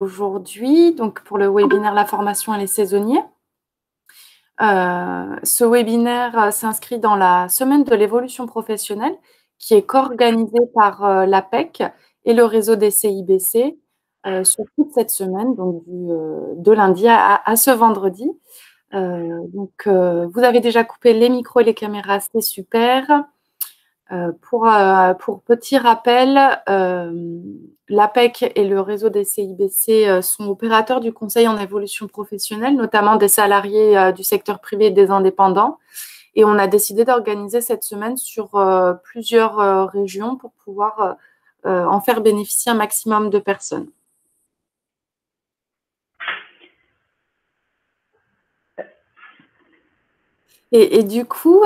aujourd'hui, donc pour le webinaire La formation et les saisonniers. Ce webinaire s'inscrit dans la semaine de l'évolution professionnelle qui est co-organisée par l'APEC et le réseau des CIBC sur toute cette semaine, donc de lundi à ce vendredi. Vous avez déjà coupé les micros et les caméras, c'est super. Pour petit rappel, l'APEC et le réseau des CIBC sont opérateurs du conseil en évolution professionnelle, notamment des salariés du secteur privé et des indépendants. Et on a décidé d'organiser cette semaine sur plusieurs régions pour pouvoir en faire bénéficier un maximum de personnes. Et du coup,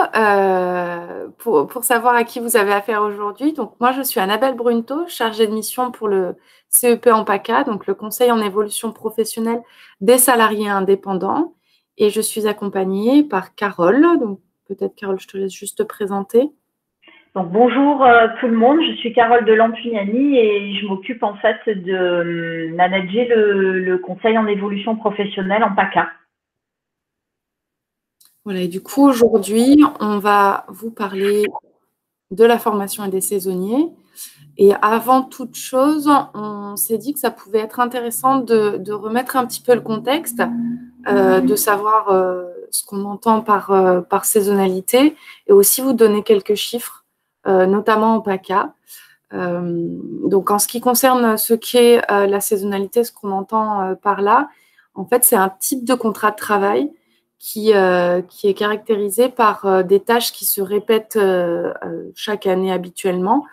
pour savoir à qui vous avez affaire aujourd'hui, donc moi je suis Annabelle Brunto, chargée de mission pour le CEP en PACA, donc le Conseil en évolution professionnelle des salariés indépendants. Et je suis accompagnée par Carole. Donc peut-être Carole, je te laisse juste te présenter. Donc bonjour tout le monde, je suis Carole de Lampugnani et je m'occupe en fait de manager le conseil en évolution professionnelle en PACA. Voilà, et du coup aujourd'hui, on va vous parler de la formation et des saisonniers. Et avant toute chose, on s'est dit que ça pouvait être intéressant de remettre un petit peu le contexte, de savoir ce qu'on entend par saisonnalité et aussi vous donner quelques chiffres, notamment en PACA. Donc, en ce qui concerne ce qu'est la saisonnalité, ce qu'on entend par là, en fait, c'est un type de contrat de travail qui est caractérisé par des tâches qui se répètent chaque année habituellement,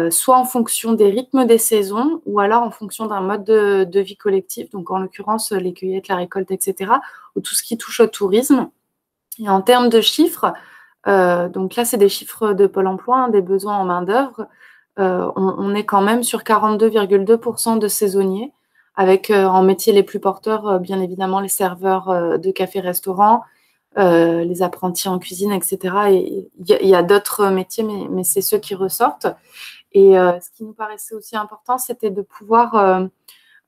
soit en fonction des rythmes des saisons ou alors en fonction d'un mode de vie collectif, donc en l'occurrence les cueillettes, la récolte, etc., ou tout ce qui touche au tourisme. Et en termes de chiffres, donc là, c'est des chiffres de Pôle emploi, hein, des besoins en main-d'œuvre. On est quand même sur 42,2% de saisonniers, avec en métiers les plus porteurs, bien évidemment, les serveurs de café-restaurant, les apprentis en cuisine, etc. Et il y a d'autres métiers, mais c'est ceux qui ressortent. Et ce qui nous paraissait aussi important, c'était de pouvoir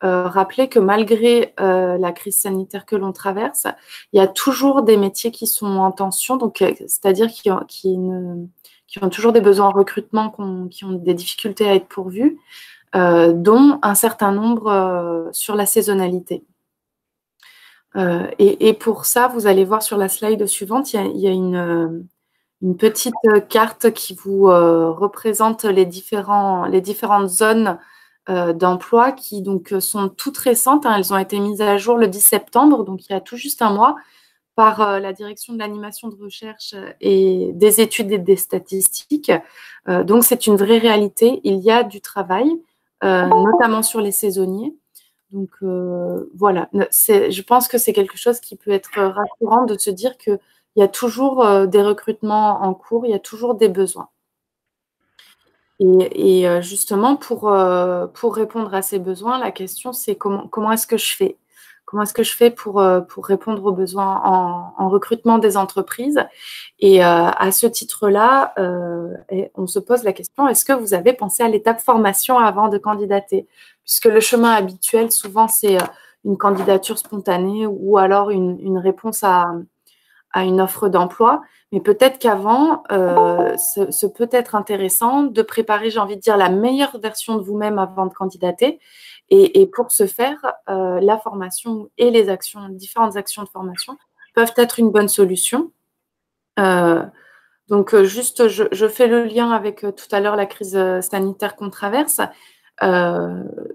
rappeler que malgré la crise sanitaire que l'on traverse, il y a toujours des métiers qui sont en tension, donc c'est-à-dire qui ont toujours des besoins en recrutement, qui ont des difficultés à être pourvus, dont un certain nombre sur la saisonnalité. Et pour ça, vous allez voir sur la slide suivante, il y a une petite carte qui vous représente les différentes zones d'emploi qui donc sont toutes récentes, hein. Elles ont été mises à jour le 10 septembre, donc il y a tout juste un mois, par la direction de l'animation de recherche et des études et des statistiques. Donc c'est une vraie réalité, il y a du travail, notamment sur les saisonniers. Donc voilà, je pense que c'est quelque chose qui peut être rassurant de se dire qu'il y a toujours des recrutements en cours, il y a toujours des besoins. Et justement, pour répondre à ces besoins, la question, c'est comment est-ce que je fais? Comment est-ce que je fais pour répondre aux besoins en recrutement des entreprises? Et à ce titre-là, on se pose la question, est-ce que vous avez pensé à l'étape formation avant de candidater? Puisque le chemin habituel, souvent, c'est une candidature spontanée ou alors une réponse à une offre d'emploi. Mais peut-être qu'avant, ce peut être intéressant de préparer, j'ai envie de dire, la meilleure version de vous-même avant de candidater. Et pour ce faire, la formation et les différentes actions de formation peuvent être une bonne solution. Juste, je fais le lien avec tout à l'heure la crise sanitaire qu'on traverse.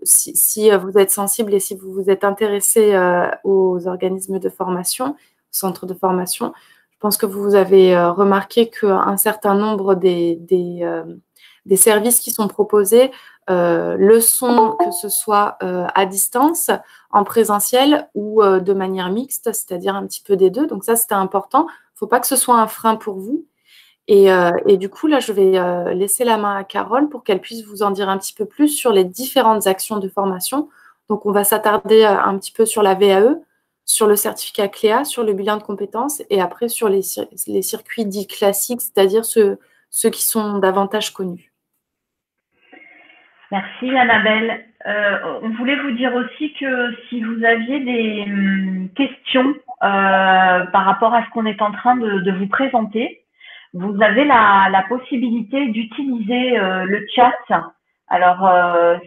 Si vous êtes sensible et si vous vous êtes intéressé aux organismes de formation, centres de formation, je pense que vous avez remarqué qu'un certain nombre des services qui sont proposés le sont, que ce soit à distance, en présentiel ou de manière mixte, c'est-à-dire un petit peu des deux. Donc ça, c'était important. Il ne faut pas que ce soit un frein pour vous. Et du coup, là, je vais laisser la main à Carole pour qu'elle puisse vous en dire un petit peu plus sur les différentes actions de formation. Donc, on va s'attarder un petit peu sur la VAE, sur le certificat CLEA, sur le bilan de compétences et après sur les circuits dits classiques, c'est-à-dire ceux qui sont davantage connus. Merci Annabelle. On voulait vous dire aussi que si vous aviez des questions par rapport à ce qu'on est en train de vous présenter, vous avez la possibilité d'utiliser le chat. Alors,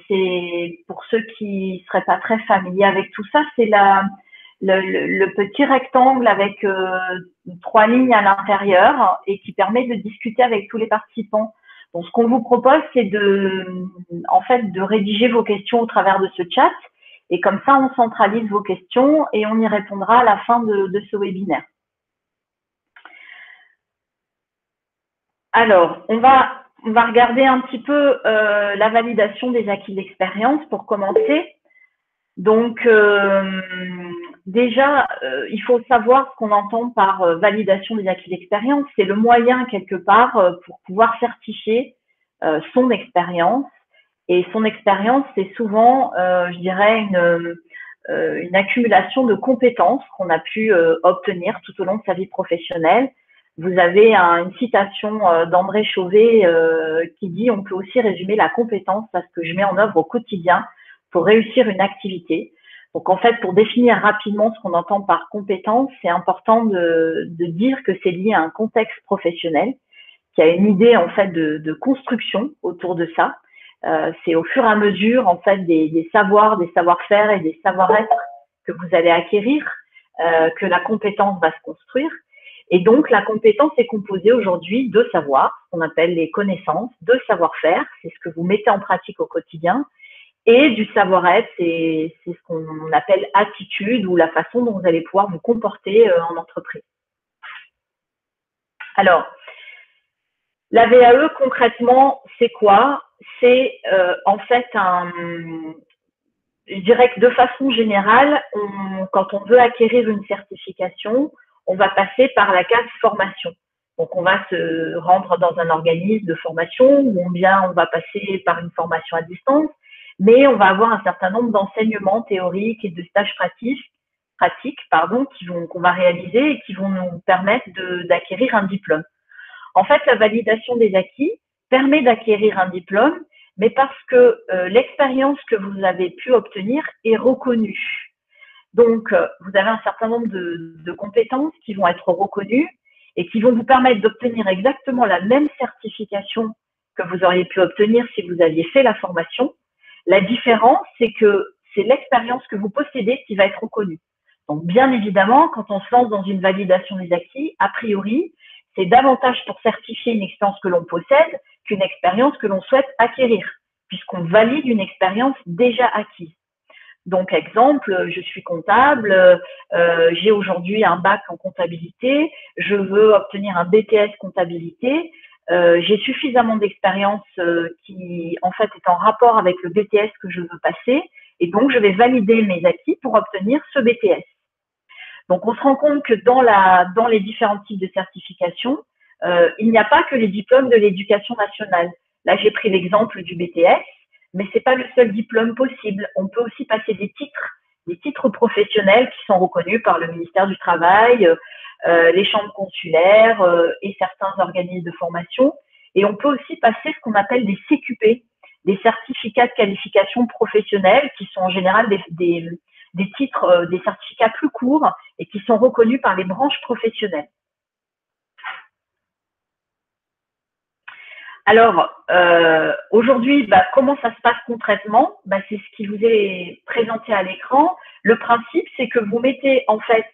c'est pour ceux qui ne seraient pas très familiers avec tout ça, c'est le petit rectangle avec 3 lignes à l'intérieur et qui permet de discuter avec tous les participants. Donc, ce qu'on vous propose, c'est en fait, de rédiger vos questions au travers de ce chat. Et comme ça, on centralise vos questions et on y répondra à la fin de ce webinaire. Alors, on va regarder un petit peu la validation des acquis d'expérience pour commencer. Donc, déjà, il faut savoir ce qu'on entend par validation des acquis d'expérience. C'est le moyen, quelque part, pour pouvoir certifier son expérience. Et son expérience, c'est souvent, je dirais, une accumulation de compétences qu'on a pu obtenir tout au long de sa vie professionnelle. Vous avez une citation d'André Chauvet qui dit « On peut aussi résumer la compétence à ce que je mets en œuvre au quotidien pour réussir une activité ». Donc, en fait, pour définir rapidement ce qu'on entend par compétence, c'est important de dire que c'est lié à un contexte professionnel, qui a une idée, en fait, de construction autour de ça. C'est au fur et à mesure, en fait, des savoirs, des savoir-faire et des savoir-être que vous allez acquérir que la compétence va se construire. Et donc, la compétence est composée aujourd'hui de savoirs, qu'on appelle les connaissances, de savoir-faire, c'est ce que vous mettez en pratique au quotidien, et du savoir-être, c'est ce qu'on appelle attitude ou la façon dont vous allez pouvoir vous comporter en entreprise. Alors, la VAE, concrètement, c'est quoi? C'est en fait je dirais que de façon générale, quand on veut acquérir une certification, on va passer par la case formation. Donc, on va se rendre dans un organisme de formation ou bien on va passer par une formation à distance, mais on va avoir un certain nombre d'enseignements théoriques et de stages pratiques qu'on va réaliser et qui vont nous permettre d'acquérir un diplôme. En fait, la validation des acquis permet d'acquérir un diplôme, mais parce que l'expérience que vous avez pu obtenir est reconnue. Donc, vous avez un certain nombre de compétences qui vont être reconnues et qui vont vous permettre d'obtenir exactement la même certification que vous auriez pu obtenir si vous aviez fait la formation. La différence, c'est que c'est l'expérience que vous possédez qui va être reconnue. Donc, bien évidemment, quand on se lance dans une validation des acquis, a priori, c'est davantage pour certifier une expérience que l'on possède qu'une expérience que l'on souhaite acquérir, puisqu'on valide une expérience déjà acquise. Donc, exemple, je suis comptable, j'ai aujourd'hui un bac en comptabilité, je veux obtenir un BTS comptabilité, j'ai suffisamment d'expérience qui, en fait, est en rapport avec le BTS que je veux passer, et donc je vais valider mes acquis pour obtenir ce BTS. Donc, on se rend compte que dans les différents types de certifications, il n'y a pas que les diplômes de l'éducation nationale. Là, j'ai pris l'exemple du BTS, mais ce n'est pas le seul diplôme possible. On peut aussi passer des titres professionnels qui sont reconnus par le ministère du Travail, les chambres consulaires et certains organismes de formation. Et on peut aussi passer ce qu'on appelle des CQP, des certificats de qualification professionnelle, qui sont en général des titres, des certificats plus courts et qui sont reconnus par les branches professionnelles. Alors, aujourd'hui, comment ça se passe concrètement? C'est ce qui vous est présenté à l'écran. Le principe, c'est que vous mettez en fait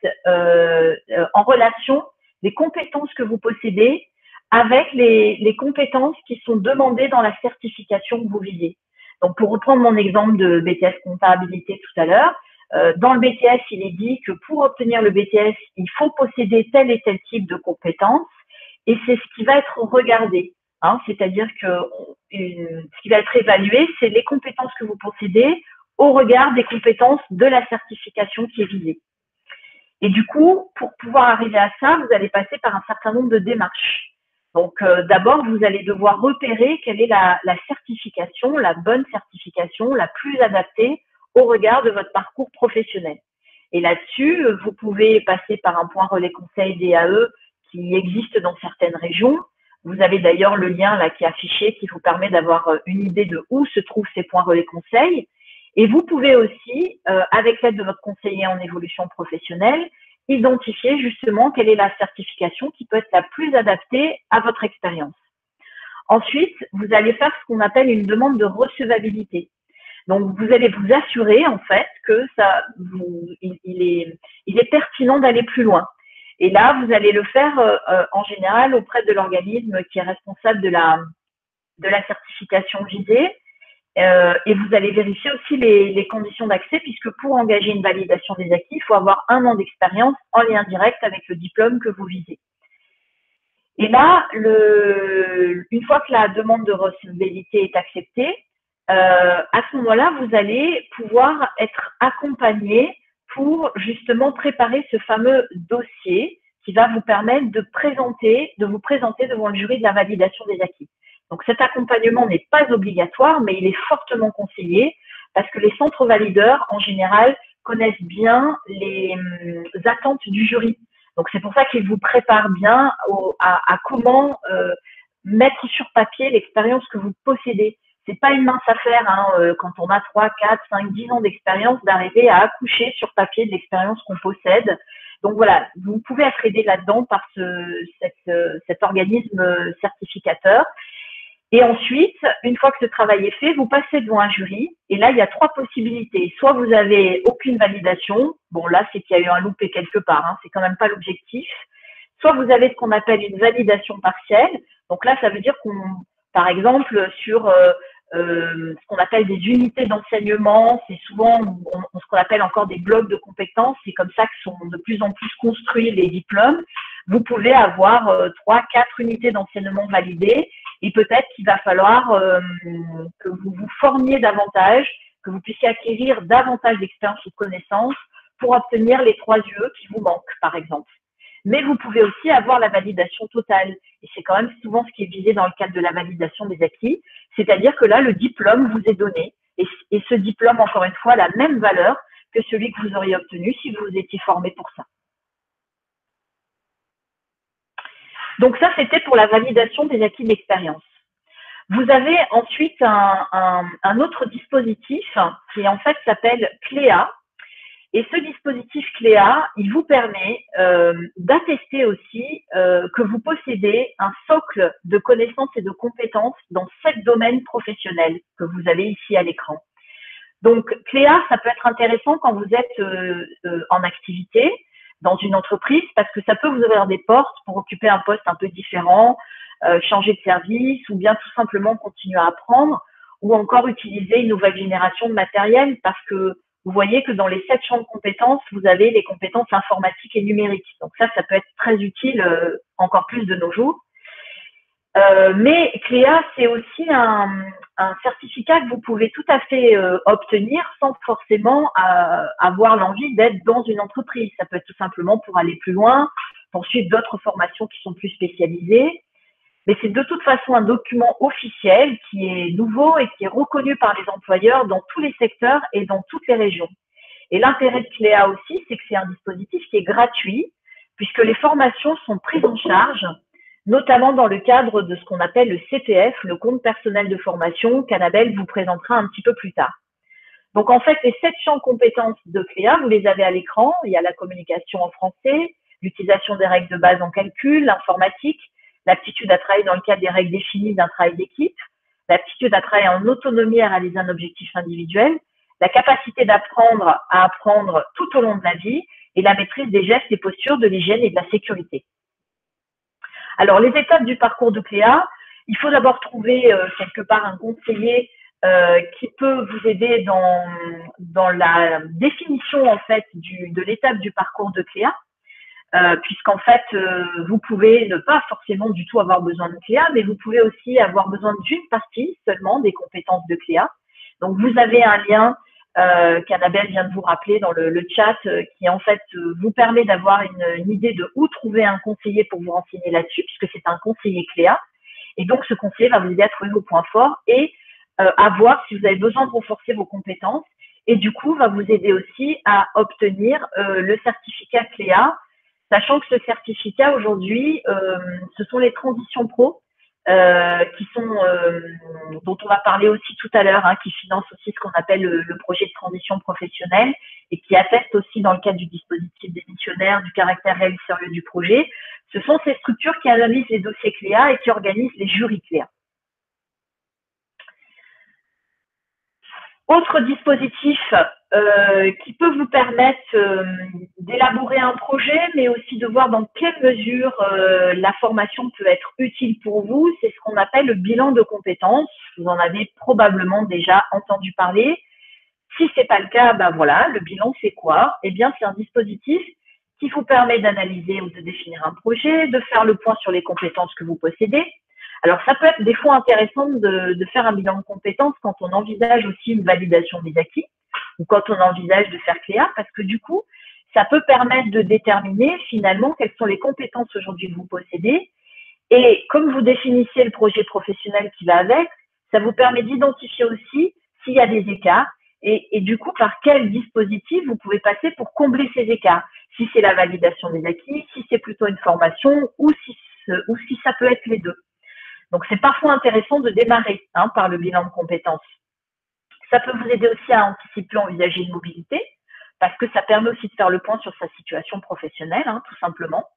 en relation les compétences que vous possédez avec les compétences qui sont demandées dans la certification que vous visez. Donc, pour reprendre mon exemple de BTS comptabilité tout à l'heure, dans le BTS, il est dit que pour obtenir le BTS, il faut posséder tel et tel type de compétences et c'est ce qui va être regardé. C'est-à-dire que ce qui va être évalué, c'est les compétences que vous possédez au regard des compétences de la certification qui est visée. Et du coup, pour pouvoir arriver à ça, vous allez passer par un certain nombre de démarches. Donc, d'abord, vous allez devoir repérer quelle est la certification, la bonne certification, la plus adaptée au regard de votre parcours professionnel. Et là-dessus, vous pouvez passer par un point relais conseil DAE qui existe dans certaines régions. Vous avez d'ailleurs le lien là qui est affiché qui vous permet d'avoir une idée de où se trouvent ces points relais conseils. Et vous pouvez aussi, avec l'aide de votre conseiller en évolution professionnelle, identifier justement quelle est la certification qui peut être la plus adaptée à votre expérience. Ensuite, vous allez faire ce qu'on appelle une demande de recevabilité. Donc, vous allez vous assurer en fait que il est pertinent d'aller plus loin. Et là, vous allez le faire en général auprès de l'organisme qui est responsable de la certification visée. Et vous allez vérifier aussi les conditions d'accès, puisque pour engager une validation des acquis, il faut avoir 1 an d'expérience en lien direct avec le diplôme que vous visez. Et là, une fois que la demande de recevabilité est acceptée, à ce moment-là, vous allez pouvoir être accompagné pour justement préparer ce fameux dossier qui va vous permettre de vous présenter devant le jury de la validation des acquis. Donc cet accompagnement n'est pas obligatoire, mais il est fortement conseillé parce que les centres valideurs, en général, connaissent bien les attentes du jury. Donc c'est pour ça qu'ils vous préparent bien à comment mettre sur papier l'expérience que vous possédez. C'est pas une mince affaire quand on a 3, 4, 5, 10 ans d'expérience d'arriver à accoucher sur papier de l'expérience qu'on possède. Donc voilà, vous pouvez être aidé là-dedans par cet organisme certificateur. Et ensuite, une fois que ce travail est fait, vous passez devant un jury. Et là, il y a 3 possibilités. Soit vous avez aucune validation. Bon, là, c'est qu'il y a eu un loupé quelque part. C'est quand même pas l'objectif. Soit vous avez ce qu'on appelle une validation partielle. Donc là, ça veut dire par exemple, sur ce qu'on appelle des unités d'enseignement, c'est souvent ce qu'on appelle encore des blocs de compétences. C'est comme ça que sont de plus en plus construits les diplômes. Vous pouvez avoir 3, 4 unités d'enseignement validées. Et peut-être qu'il va falloir que vous vous formiez davantage, que vous puissiez acquérir davantage d'expérience ou de connaissances pour obtenir les 3 UE qui vous manquent, par exemple. Mais vous pouvez aussi avoir la validation totale. Et c'est quand même souvent ce qui est visé dans le cadre de la validation des acquis. C'est-à-dire que là, le diplôme vous est donné. Et ce diplôme, encore une fois, a la même valeur que celui que vous auriez obtenu si vous étiez formé pour ça. Donc ça, c'était pour la validation des acquis d'expérience. Vous avez ensuite un autre dispositif qui en fait s'appelle CLEA. Et ce dispositif CLEA, il vous permet d'attester aussi que vous possédez un socle de connaissances et de compétences dans 7 domaines professionnels que vous avez ici à l'écran. Donc CLEA, ça peut être intéressant quand vous êtes en activité dans une entreprise parce que ça peut vous ouvrir des portes pour occuper un poste un peu différent, changer de service ou bien tout simplement continuer à apprendre ou encore utiliser une nouvelle génération de matériel parce que vous voyez que dans les 7 champs de compétences, vous avez les compétences informatiques et numériques. Donc ça peut être très utile encore plus de nos jours. Mais CLEA, c'est aussi un certificat que vous pouvez tout à fait obtenir sans forcément avoir l'envie d'être dans une entreprise. Ça peut être tout simplement pour aller plus loin, pour suivre d'autres formations qui sont plus spécialisées. Mais c'est de toute façon un document officiel qui est nouveau et qui est reconnu par les employeurs dans tous les secteurs et dans toutes les régions. Et l'intérêt de CLEA aussi, c'est que c'est un dispositif qui est gratuit puisque les formations sont prises en charge notamment dans le cadre de ce qu'on appelle le CPF, le compte personnel de formation, qu'Annabelle vous présentera un petit peu plus tard. Donc, en fait, les 7 champs de compétences de CLEA, vous les avez à l'écran. Il y a la communication en français, l'utilisation des règles de base en calcul, l'informatique, l'aptitude à travailler dans le cadre des règles définies d'un travail d'équipe, l'aptitude à travailler en autonomie à réaliser un objectif individuel, la capacité d'apprendre à apprendre tout au long de la vie et la maîtrise des gestes et postures, de l'hygiène et de la sécurité. Alors, les étapes du parcours de CLEA, il faut d'abord trouver quelque part un conseiller qui peut vous aider dans la définition en fait de l'étape du parcours de CLEA, puisqu'en fait, vous pouvez ne pas forcément du tout avoir besoin de CLEA, mais vous pouvez aussi avoir besoin d'une partie seulement des compétences de CLEA. Donc, vous avez un lien qu'Annabelle vient de vous rappeler dans le chat, qui en fait vous permet d'avoir une idée de où trouver un conseiller pour vous renseigner là-dessus, puisque c'est un conseiller CLEA. Et donc, ce conseiller va vous aider à trouver vos points forts et à voir si vous avez besoin de renforcer vos compétences. Et du coup, va vous aider aussi à obtenir le certificat CLEA, sachant que ce certificat aujourd'hui, ce sont les transitions pro dont on va parler aussi tout à l'heure, qui financent aussi ce qu'on appelle le projet de transition professionnelle et qui attestent aussi dans le cadre du dispositif démissionnaire du caractère réel et sérieux du projet. Ce sont ces structures qui analysent les dossiers CLEA et qui organisent les jurys CLEA. Autre dispositif qui peut vous permettre d'élaborer un projet, mais aussi de voir dans quelle mesure la formation peut être utile pour vous, c'est ce qu'on appelle le bilan de compétences. Vous en avez probablement déjà entendu parler. Si ce n'est pas le cas, ben voilà, le bilan c'est quoi? Eh bien, c'est un dispositif qui vous permet d'analyser ou de définir un projet, de faire le point sur les compétences que vous possédez. Alors, ça peut être des fois intéressant de faire un bilan de compétences quand on envisage aussi une validation des acquis ou quand on envisage de faire CLEA, parce que du coup, ça peut permettre de déterminer finalement quelles sont les compétences aujourd'hui que vous possédez. Et comme vous définissez le projet professionnel qui va avec, ça vous permet d'identifier aussi s'il y a des écarts et du coup, par quel dispositif vous pouvez passer pour combler ces écarts. Si c'est la validation des acquis, si c'est plutôt une formation ou si ça peut être les deux. Donc, c'est parfois intéressant de démarrer par le bilan de compétences. Ça peut vous aider aussi à anticiper, envisager une mobilité, parce que ça permet aussi de faire le point sur sa situation professionnelle, tout simplement,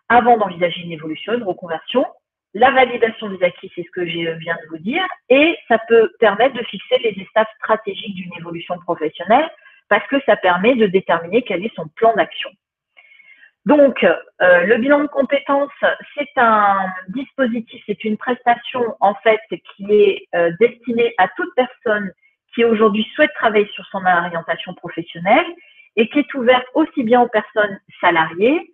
avant d'envisager une évolution, une reconversion. La validation des acquis, c'est ce que je viens de vous dire, et ça peut permettre de fixer les étapes stratégiques d'une évolution professionnelle, parce que ça permet de déterminer quel est son plan d'action. Donc, le bilan de compétences, c'est un dispositif, c'est une prestation en fait qui est destinée à toute personne qui aujourd'hui souhaite travailler sur son orientation professionnelle et qui est ouverte aussi bien aux personnes salariées,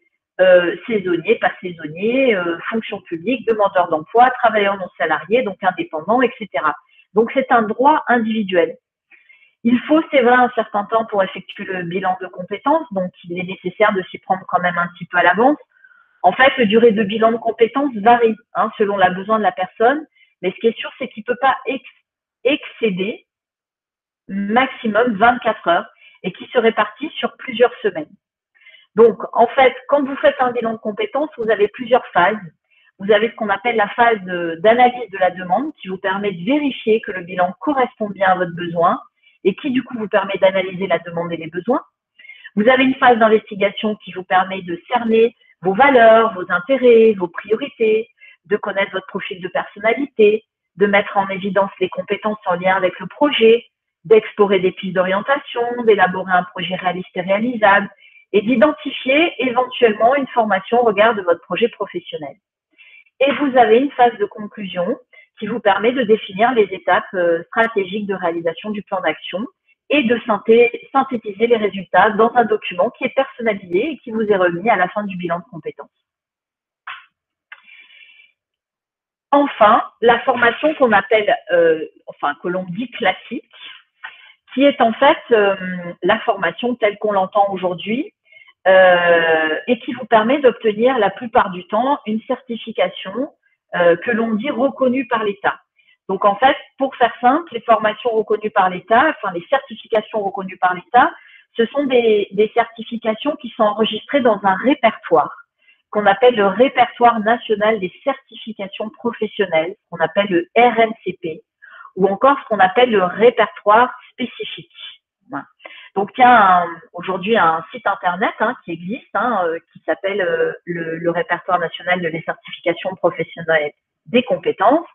saisonniers, pas saisonniers, fonction publique, demandeurs d'emploi, travailleurs non salariés, donc indépendants, etc. Donc, c'est un droit individuel. Il faut, c'est vrai, un certain temps pour effectuer le bilan de compétences, donc il est nécessaire de s'y prendre quand même un petit peu à l'avance. En fait, la durée de bilan de compétences varie selon les besoins de la personne, mais ce qui est sûr, c'est qu'il ne peut pas excéder maximum 24 heures et qui se répartit sur plusieurs semaines. Donc, en fait, quand vous faites un bilan de compétences, vous avez plusieurs phases. Vous avez ce qu'on appelle la phase d'analyse de la demande qui vous permet de vérifier que le bilan correspond bien à votre besoin et qui, du coup, vous permet d'analyser la demande et les besoins. Vous avez une phase d'investigation qui vous permet de cerner vos valeurs, vos intérêts, vos priorités, de connaître votre profil de personnalité, de mettre en évidence les compétences en lien avec le projet, d'explorer des pistes d'orientation, d'élaborer un projet réaliste et réalisable et d'identifier éventuellement une formation au regard de votre projet professionnel. Et vous avez une phase de conclusion qui vous permet de définir les étapes stratégiques de réalisation du plan d'action et de synthétiser les résultats dans un document qui est personnalisé et qui vous est remis à la fin du bilan de compétences. Enfin, la formation qu'on appelle, que l'on dit classique, qui est en fait la formation telle qu'on l'entend aujourd'hui et qui vous permet d'obtenir la plupart du temps une certification que l'on dit reconnue par l'État. Donc, en fait, pour faire simple, les formations reconnues par l'État, les certifications reconnues par l'État, ce sont des certifications qui sont enregistrées dans un répertoire qu'on appelle le répertoire national des certifications professionnelles, qu'on appelle le RNCP, ou encore ce qu'on appelle le répertoire spécifique. Voilà. Donc, il y a aujourd'hui un site internet qui existe, qui s'appelle le répertoire national de certifications professionnelles des compétences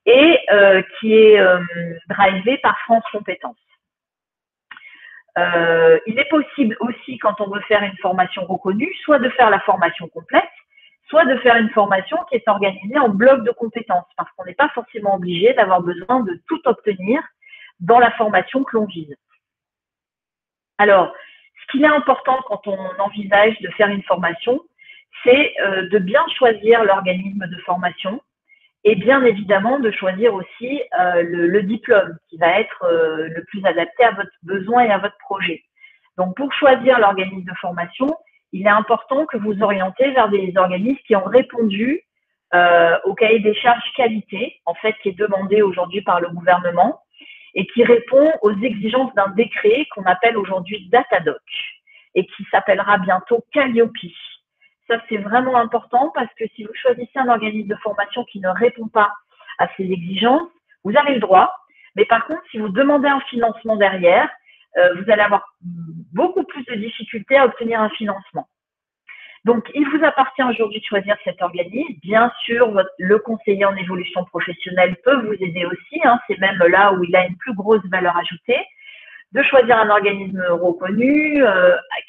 et qui est drivé par France Compétences. Il est possible aussi, quand on veut faire une formation reconnue, soit de faire la formation complète, soit de faire une formation qui est organisée en bloc de compétences, parce qu'on n'est pas forcément obligé d'avoir besoin de tout obtenir dans la formation que l'on vise. Alors, ce qu'il est important quand on envisage de faire une formation, c'est de bien choisir l'organisme de formation et bien évidemment de choisir aussi le diplôme qui va être le plus adapté à votre besoin et à votre projet. Donc, pour choisir l'organisme de formation, il est important que vous orientez vers des organismes qui ont répondu au cahier des charges qualité, en fait, qui est demandé aujourd'hui par le gouvernement et qui répond aux exigences d'un décret qu'on appelle aujourd'hui Datadoc et qui s'appellera bientôt Calliope. Ça, c'est vraiment important parce que si vous choisissez un organisme de formation qui ne répond pas à ces exigences, vous avez le droit. Mais par contre, si vous demandez un financement derrière, vous allez avoir beaucoup plus de difficultés à obtenir un financement. Donc, il vous appartient aujourd'hui de choisir cet organisme. Bien sûr, le conseiller en évolution professionnelle peut vous aider aussi. C'est même là où il a une plus grosse valeur ajoutée. De choisir un organisme reconnu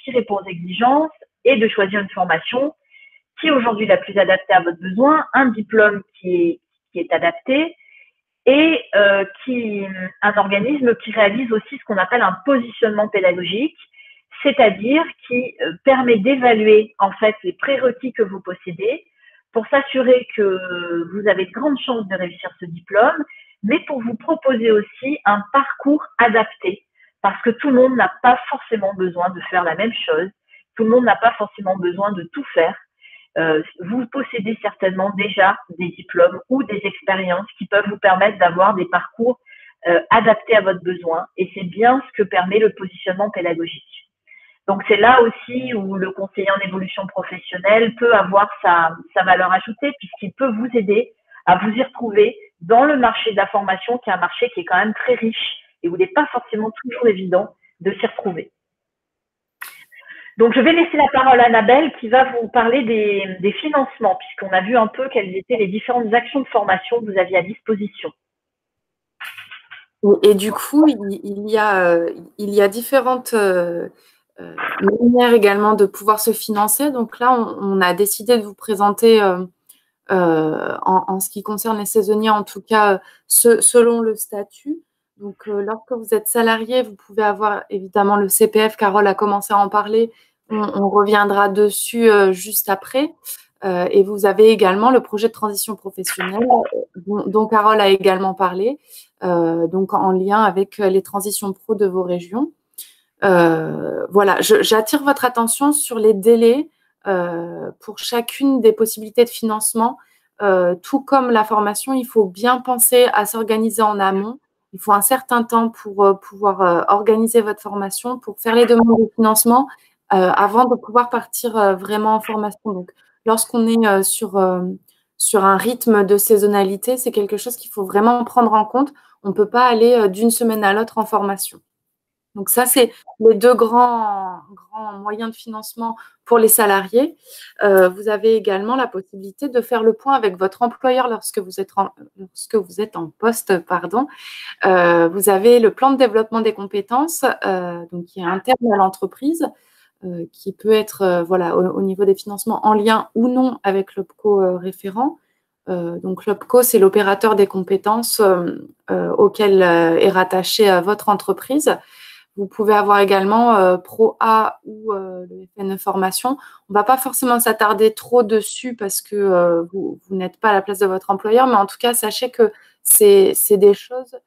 qui répond aux exigences et de choisir une formation qui est aujourd'hui la plus adaptée à votre besoin, un diplôme qui est adapté et un organisme qui réalise aussi ce qu'on appelle un positionnement pédagogique, c'est-à-dire qui permet d'évaluer en fait les prérequis que vous possédez pour s'assurer que vous avez de grandes chances de réussir ce diplôme, mais pour vous proposer aussi un parcours adapté, parce que tout le monde n'a pas forcément besoin de faire la même chose, tout le monde n'a pas forcément besoin de tout faire. Vous possédez certainement déjà des diplômes ou des expériences qui peuvent vous permettre d'avoir des parcours adaptés à votre besoin, et c'est bien ce que permet le positionnement pédagogique. Donc, c'est là aussi où le conseiller en évolution professionnelle peut avoir sa valeur ajoutée, puisqu'il peut vous aider à vous y retrouver dans le marché de la formation, qui est un marché qui est quand même très riche et où il n'est pas forcément toujours évident de s'y retrouver. Donc, je vais laisser la parole à Annabelle qui va vous parler des financements, puisqu'on a vu un peu quelles étaient les différentes actions de formation que vous aviez à disposition. Et du coup, il y a différentes manière également de pouvoir se financer. Donc là, on a décidé de vous présenter, en ce qui concerne les saisonniers, en tout cas, selon le statut. Donc, lorsque vous êtes salarié, vous pouvez avoir évidemment le CPF. Carole a commencé à en parler. On reviendra dessus juste après. Et vous avez également le projet de transition professionnelle dont Carole a également parlé, donc en lien avec les transitions pro de vos régions. Voilà, j'attire votre attention sur les délais pour chacune des possibilités de financement. Tout comme la formation, il faut bien penser à s'organiser en amont. Il faut un certain temps pour pouvoir organiser votre formation, pour faire les demandes de financement avant de pouvoir partir vraiment en formation. Donc, lorsqu'on est sur un rythme de saisonnalité, c'est quelque chose qu'il faut vraiment prendre en compte. On ne peut pas aller d'une semaine à l'autre en formation. Donc ça, c'est les deux grands moyens de financement pour les salariés. Vous avez également la possibilité de faire le point avec votre employeur lorsque vous êtes en poste. Vous avez le plan de développement des compétences, donc qui est interne à l'entreprise, qui peut être au niveau des financements en lien ou non avec l'OPCO référent. Donc l'OPCO, c'est l'opérateur des compétences auquel est rattachée votre entreprise. Vous pouvez avoir également Pro-A ou le FNE Formation. On ne va pas forcément s'attarder trop dessus parce que vous n'êtes pas à la place de votre employeur, mais en tout cas, sachez que c'est des choses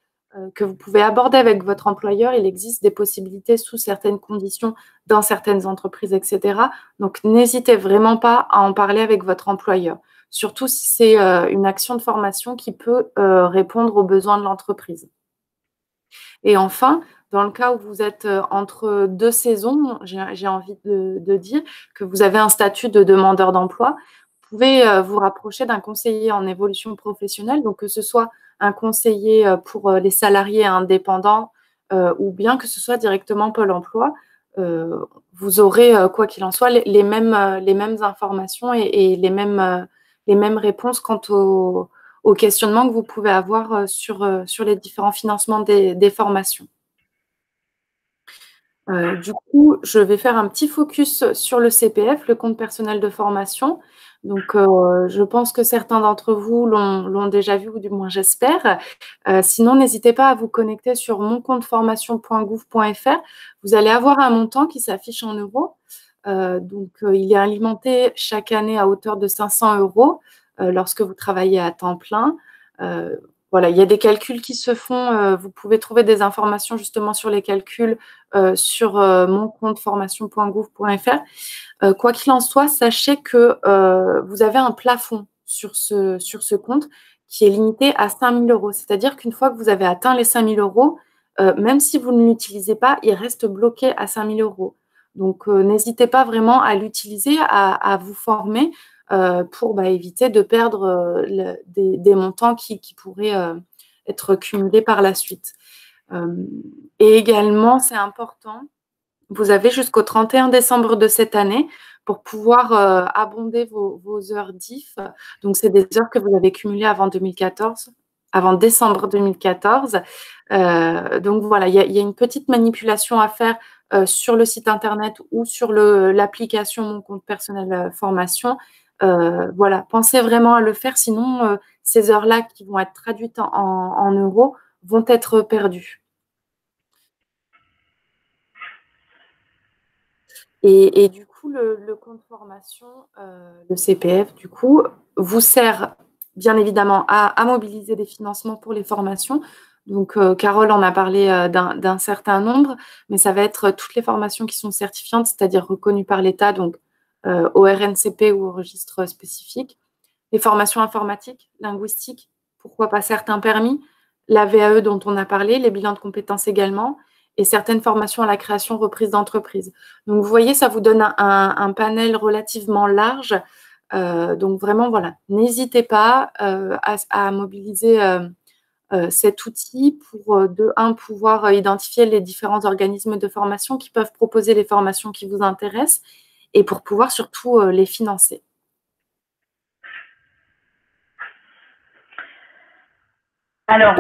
que vous pouvez aborder avec votre employeur. Il existe des possibilités sous certaines conditions dans certaines entreprises, etc. Donc, n'hésitez vraiment pas à en parler avec votre employeur, surtout si c'est une action de formation qui peut répondre aux besoins de l'entreprise. Et enfin, dans le cas où vous êtes entre deux saisons, j'ai envie de dire que vous avez un statut de demandeur d'emploi, vous pouvez vous rapprocher d'un conseiller en évolution professionnelle, donc que ce soit un conseiller pour les salariés indépendants ou bien que ce soit directement Pôle emploi. Vous aurez, quoi qu'il en soit, les mêmes informations et les mêmes réponses quant aux questionnements que vous pouvez avoir sur les différents financements des formations. Du coup, je vais faire un petit focus sur le CPF, le compte personnel de formation. Donc, je pense que certains d'entre vous l'ont déjà vu, ou du moins j'espère. Sinon, n'hésitez pas à vous connecter sur moncompteformation.gouv.fr. Vous allez avoir un montant qui s'affiche en euros. Donc, il est alimenté chaque année à hauteur de 500 euros lorsque vous travaillez à temps plein. Voilà, il y a des calculs qui se font. Vous pouvez trouver des informations justement sur les calculs sur moncompteformation.gouv.fr. Quoi qu'il en soit, sachez que vous avez un plafond sur ce compte qui est limité à 5 000 euros. C'est-à-dire qu'une fois que vous avez atteint les 5 000 euros, même si vous ne l'utilisez pas, il reste bloqué à 5 000 euros. Donc, n'hésitez pas vraiment à l'utiliser, à vous former pour éviter de perdre des montants qui pourraient être cumulés par la suite. Et également, c'est important, vous avez jusqu'au 31 décembre de cette année pour pouvoir abonder vos heures DIF. Donc, c'est des heures que vous avez cumulées avant décembre 2014. Donc, voilà, il y a une petite manipulation à faire sur le site internet ou sur l'application Mon compte personnel formation. Voilà, pensez vraiment à le faire, sinon ces heures-là qui vont être traduites en euros vont être perdues. Et du coup, le compte formation, le CPF, du coup, vous sert bien évidemment à mobiliser des financements pour les formations. Donc, Carole en a parlé d'un certain nombre, mais ça va être toutes les formations qui sont certifiantes, c'est-à-dire reconnues par l'État, donc au RNCP ou au registre spécifique. Les formations informatiques, linguistiques, pourquoi pas certains permis, la VAE dont on a parlé, les bilans de compétences également, et certaines formations à la création reprise d'entreprise. Donc, vous voyez, ça vous donne un panel relativement large. Donc, vraiment, voilà, n'hésitez pas à mobiliser cet outil pour, de un, pouvoir identifier les différents organismes de formation qui peuvent proposer les formations qui vous intéressent et pour pouvoir surtout les financer. Alors,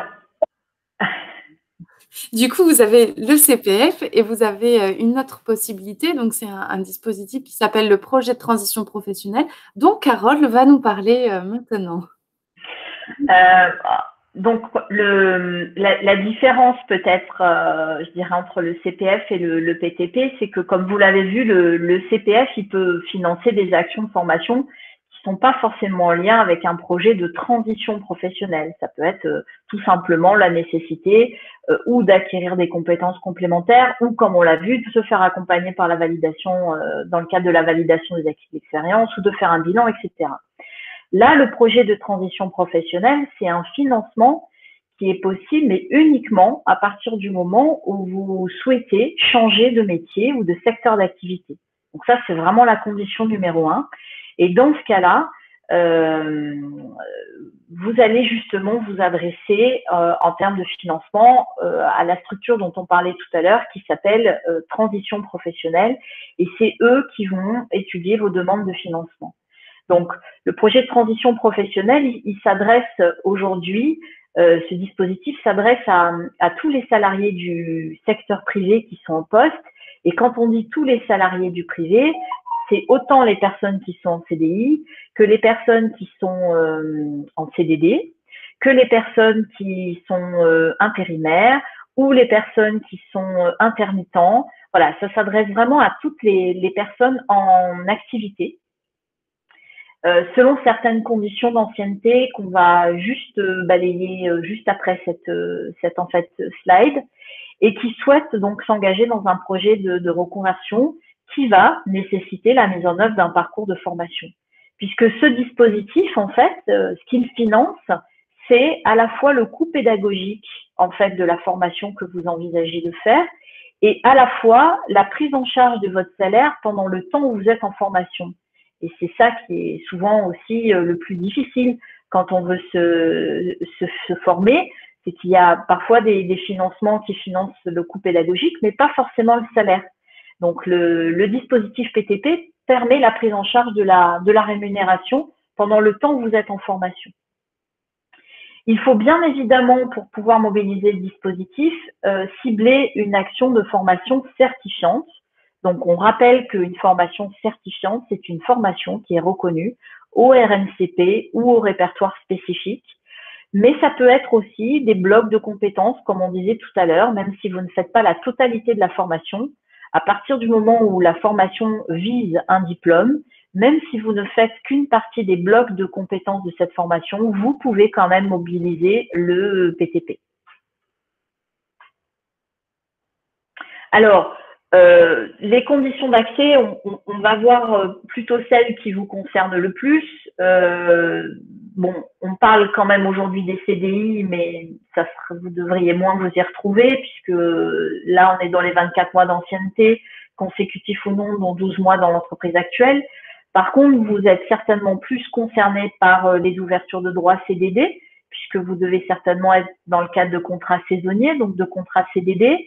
du coup, vous avez le CPF et vous avez une autre possibilité. Donc, c'est un dispositif qui s'appelle le projet de transition professionnelle, dont Carole va nous parler maintenant. donc, la différence peut-être, je dirais, entre le CPF et le PTP, c'est que, comme vous l'avez vu, le CPF, il peut financer des actions de formation qui sont pas forcément en lien avec un projet de transition professionnelle. Ça peut être tout simplement la nécessité ou d'acquérir des compétences complémentaires ou, comme on l'a vu, de se faire accompagner par la validation, dans le cadre de la validation des acquis d'expérience ou de faire un bilan, etc. Là, le projet de transition professionnelle, c'est un financement qui est possible, mais uniquement à partir du moment où vous souhaitez changer de métier ou de secteur d'activité. Donc ça, c'est vraiment la condition numéro 1. Et dans ce cas-là, vous allez justement vous adresser en termes de financement à la structure dont on parlait tout à l'heure, qui s'appelle Transition professionnelle, et c'est eux qui vont étudier vos demandes de financement. Donc, le projet de transition professionnelle, il s'adresse aujourd'hui, ce dispositif s'adresse à tous les salariés du secteur privé qui sont en poste. Et quand on dit tous les salariés du privé, c'est autant les personnes qui sont en CDI que les personnes qui sont en CDD, que les personnes qui sont intérimaires ou les personnes qui sont intermittents. Voilà, ça s'adresse vraiment à toutes les personnes en activité. Selon certaines conditions d'ancienneté qu'on va juste balayer juste après cette en fait slide, et qui souhaitent donc s'engager dans un projet de reconversion qui va nécessiter la mise en œuvre d'un parcours de formation. Puisque ce dispositif, en fait, ce qu'il finance, c'est à la fois le coût pédagogique en fait de la formation que vous envisagez de faire, et à la fois la prise en charge de votre salaire pendant le temps où vous êtes en formation. Et c'est ça qui est souvent aussi le plus difficile quand on veut se former, c'est qu'il y a parfois des financements qui financent le coût pédagogique, mais pas forcément le salaire. Donc, le dispositif PTP permet la prise en charge de la rémunération pendant le temps où vous êtes en formation. Il faut bien évidemment, pour pouvoir mobiliser le dispositif, cibler une action de formation certifiante. Donc, on rappelle qu'une formation certifiante, c'est une formation qui est reconnue au RNCP ou au répertoire spécifique. Mais ça peut être aussi des blocs de compétences, comme on disait tout à l'heure, même si vous ne faites pas la totalité de la formation. À partir du moment où la formation vise un diplôme, même si vous ne faites qu'une partie des blocs de compétences de cette formation, vous pouvez quand même mobiliser le PTP. Alors, les conditions d'accès, on va voir plutôt celles qui vous concernent le plus. Bon, on parle quand même aujourd'hui des CDI, mais vous devriez moins vous y retrouver, puisque là, on est dans les 24 mois d'ancienneté. consécutifs ou non, dont 12 mois dans l'entreprise actuelle. Par contre, vous êtes certainement plus concerné par les ouvertures de droits CDD, puisque vous devez certainement être dans le cadre de contrats saisonniers, donc de contrats CDD.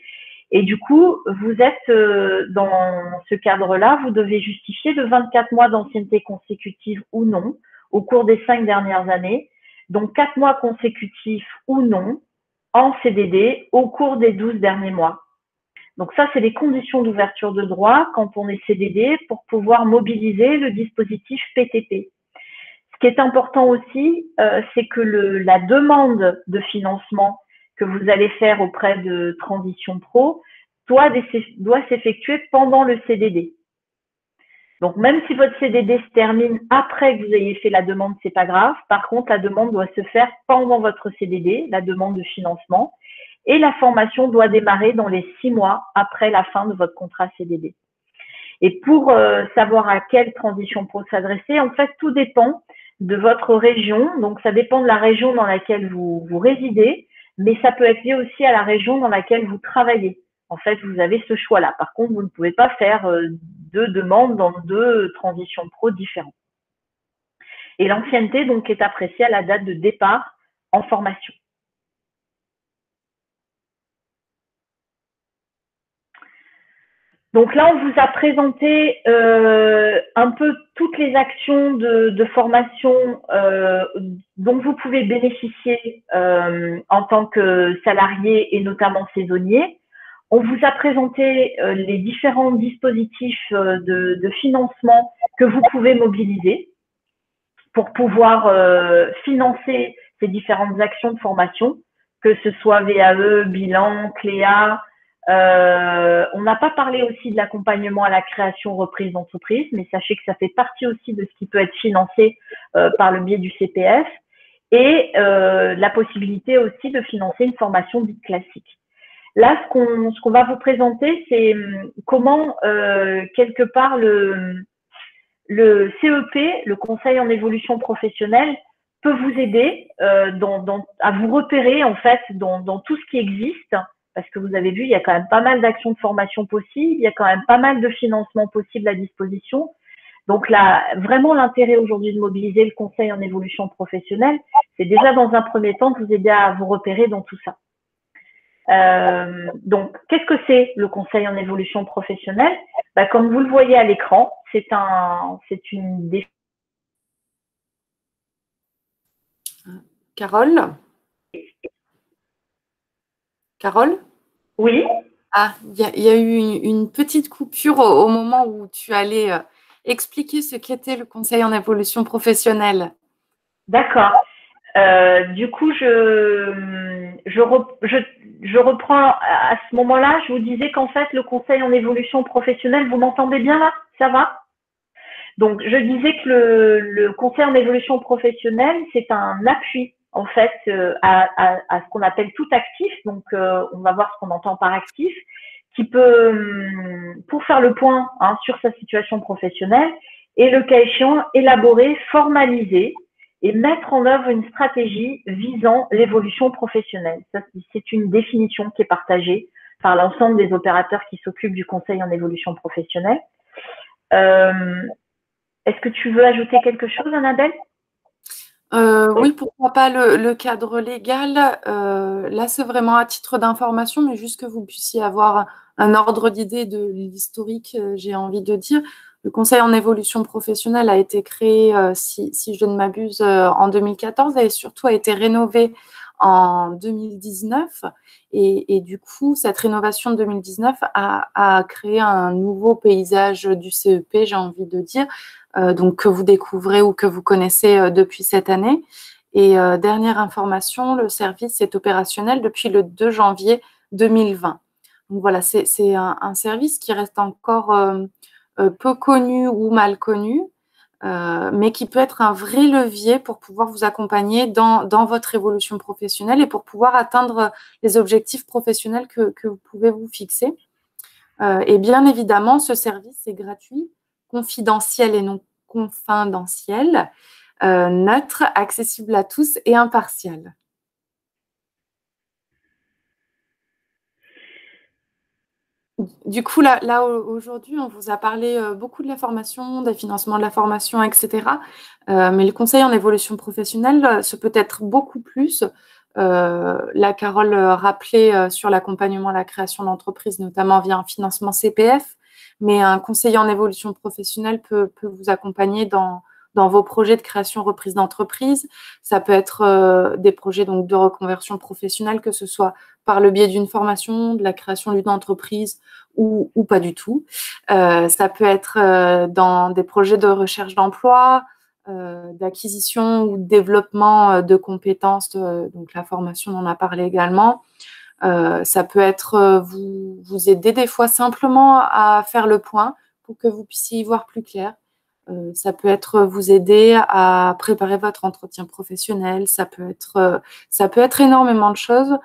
Et du coup, vous êtes dans ce cadre-là, vous devez justifier de 24 mois d'ancienneté consécutive ou non au cours des 5 dernières années, donc 4 mois consécutifs ou non en CDD au cours des 12 derniers mois. Donc ça, c'est les conditions d'ouverture de droit quand on est CDD pour pouvoir mobiliser le dispositif PTP. Ce qui est important aussi, c'est que la demande de financement que vous allez faire auprès de Transition Pro doit s'effectuer pendant le CDD. Donc, même si votre CDD se termine après que vous ayez fait la demande, c'est pas grave. Par contre, la demande doit se faire pendant votre CDD, la demande de financement, et la formation doit démarrer dans les 6 mois après la fin de votre contrat CDD. Et pour savoir à quelle transition pro s'adresser, en fait, tout dépend de votre région. Donc, ça dépend de la région dans laquelle vous résidez, mais ça peut être lié aussi à la région dans laquelle vous travaillez. En fait, vous avez ce choix-là. Par contre, vous ne pouvez pas faire 2 demandes dans 2 transitions pro différentes. Et l'ancienneté, donc, est appréciée à la date de départ en formation. Donc là, on vous a présenté un peu toutes les actions de formation dont vous pouvez bénéficier en tant que salarié et notamment saisonnier. On vous a présenté les différents dispositifs de financement que vous pouvez mobiliser pour pouvoir financer ces différentes actions de formation, que ce soit VAE, bilan, CLEA. On n'a pas parlé aussi de l'accompagnement à la création reprise d'entreprise, mais sachez que ça fait partie aussi de ce qui peut être financé par le biais du CPF et la possibilité aussi de financer une formation dite classique. Là, ce qu'on va vous présenter, c'est comment quelque part le CEP, le Conseil en évolution professionnelle, peut vous aider à vous repérer en fait dans tout ce qui existe, parce que vous avez vu, il y a quand même pas mal d'actions de formation possibles, il y a quand même pas mal de financements possibles à disposition. Donc là, vraiment l'intérêt aujourd'hui de mobiliser le Conseil en évolution professionnelle, c'est déjà dans un premier temps de vous aider à vous repérer dans tout ça. Donc, qu'est-ce que c'est le Conseil en évolution professionnelle? Comme vous le voyez à l'écran, c'est une définition. Carole? Carole? Oui. Ah, il y a eu une petite coupure au moment où tu allais expliquer ce qu'était le Conseil en évolution professionnelle. D'accord. Du coup, je reprends à ce moment-là. Je vous disais qu'en fait, le Conseil en évolution professionnelle, vous m'entendez bien là? Ça va? Donc, je disais que le Conseil en évolution professionnelle, c'est un appui en fait à ce qu'on appelle tout actif. Donc, on va voir ce qu'on entend par actif, qui peut, pour faire le point sur sa situation professionnelle et le cas échéant, élaborer, formaliser et mettre en œuvre une stratégie visant l'évolution professionnelle. Ça, c'est une définition qui est partagée par l'ensemble des opérateurs qui s'occupent du Conseil en évolution professionnelle. Est-ce que tu veux ajouter quelque chose, Annabelle? Oui, pourquoi pas le cadre légal. Là, c'est vraiment à titre d'information, mais juste que vous puissiez avoir un ordre d'idée de l'historique, j'ai envie de dire. Le Conseil en évolution professionnelle a été créé, si je ne m'abuse, en 2014 et surtout a été rénové en 2019. Et du coup, cette rénovation de 2019 a créé un nouveau paysage du CEP, j'ai envie de dire, donc que vous découvrez ou que vous connaissez depuis cette année. Et dernière information, le service est opérationnel depuis le 2 janvier 2020. Donc voilà, c'est un service qui reste encore peu connu ou mal connu, mais qui peut être un vrai levier pour pouvoir vous accompagner dans votre évolution professionnelle et pour pouvoir atteindre les objectifs professionnels que vous pouvez vous fixer. Et bien évidemment, ce service est gratuit, confidentiel et non confidentiel, neutre, accessible à tous et impartial. Du coup, là aujourd'hui, on vous a parlé beaucoup de la formation, des financements de la formation, etc. Mais le conseil en évolution professionnelle, ce peut être beaucoup plus. Là, Carole rappelait sur l'accompagnement à la création d'entreprise, notamment via un financement CPF. Mais un conseiller en évolution professionnelle peut vous accompagner dans vos projets de création reprise d'entreprise. Ça peut être des projets donc de reconversion professionnelle, que ce soit par le biais d'une formation, de la création d'une entreprise ou pas du tout. Ça peut être dans des projets de recherche d'emploi, d'acquisition ou de développement de compétences, donc la formation, on en a parlé également. Ça peut être vous aider des fois simplement à faire le point pour que vous puissiez y voir plus clair. Ça peut être vous aider à préparer votre entretien professionnel. Ça peut être énormément de choses,